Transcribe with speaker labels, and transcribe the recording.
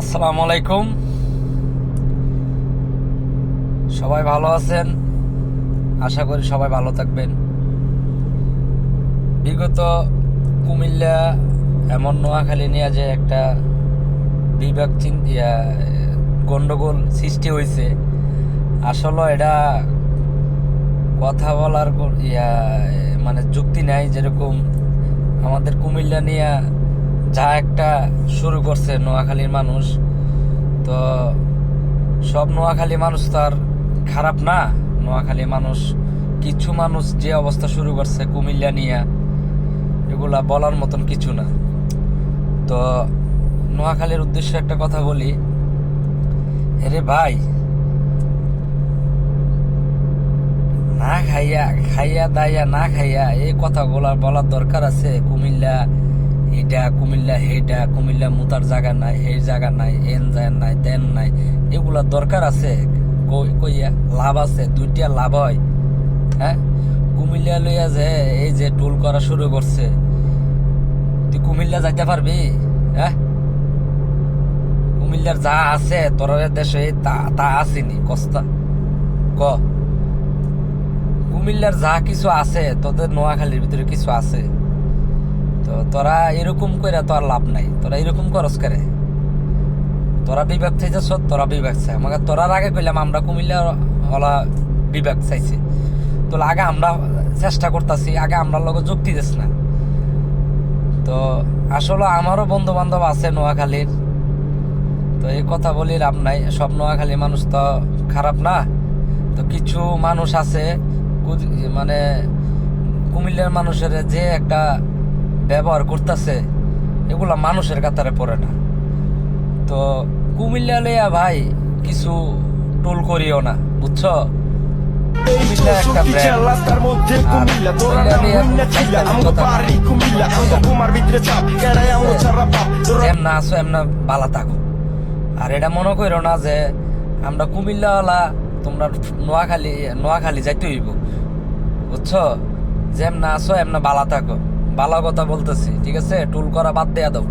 Speaker 1: আসসালামু আলাইকুম। সবাই ভালো আছেন? আশা করি সবাই ভালো থাকবেন। বিগত কুমিল্লা এমন নোয়াখালী নিয়ে যে একটা বিভাগ গন্ডগোল সৃষ্টি হয়েছে, আসলে এটা কথা বলার মানে যুক্তি নাই। যেরকম আমাদের কুমিল্লা নিয়ে যা একটা শুরু করছে নোয়াখালীর মানুষ, তো সব নোয়াখালী মানুষ তো আর খারাপ না। নোয়াখালী মানুষ, কিছু মানুষ যে অবস্থা শুরু করছে কুমিল্লা নিয়ে, এগুলা বলার মতন কিছু না। তো নোয়াখালীর উদ্দেশ্যে একটা কথা বলি, আরে ভাই, না খাইয়া খাইয়া দাইয়া না খাইয়া এই কথাগুলা বলার দরকার আছে? কুমিল্লা এটা, কুমিল্লা হেটা, কুমিল্লা মুতার জায়গা নাই, এই জায়গা নাই, এন জায়গা নাই, তেন নাই, এগুলার দরকার আছে? কইয়া লাভ আছে? দুইটা লাভ হয়। হ্যাঁ, কুমিল্লা লইয়া যে এই যে টোল করা শুরু করছে, তুই কুমিল্লা যাইতে পারবি? হ্যাঁ, কুমিল্লার যা আছে তোর দেশে তা আসেনি কস্তা ক? কুমিল্লার যা কিছু আছে তোদের নোয়াখালীর ভিতরে কিছু আছে। তো তোরা এরকম কইরা তো আর লাভ নাই। তোরা এরকম করস করে, তোরা বিভাগ চাইছ, তোরা বিভাগ চাই আমাকে। তোরার আগে কইলাম আমরা কুমিল্লা ওলা বিভাগ চাইছি, তো আগে আমরা চেষ্টা করতেছি, আগে আমরা লগে যুক্তি দিস না। তো আসলে আমারও বন্ধু বান্ধব আছে নোয়াখালীর, তো এই কথা বলি লাভ নাই। সব নোয়াখালী মানুষ তো খারাপ না। তো কিছু মানুষ আছে মানে কুমিল্লার মানুষের যে একটা ব্যবহার করতেছে, এগুলা মানুষের কাতারে পড়ে না। তো কুমিল্লা লইয়া ভাই কিছু টোল করিও না, বুঝছো? কুমিল্লা একটা যেমন আসো এমন বালা থাকো। আর এটা মনে করো না যে আমরা কুমিল্লাওয়ালা তোমরা নোয়াখালী যাইতে হইব, বুঝছো? যেমন আসো এমন বালা থাকো। বালা কথা বলতেছি, ঠিক আছে? টোল করা বাদ দেয়া দাও।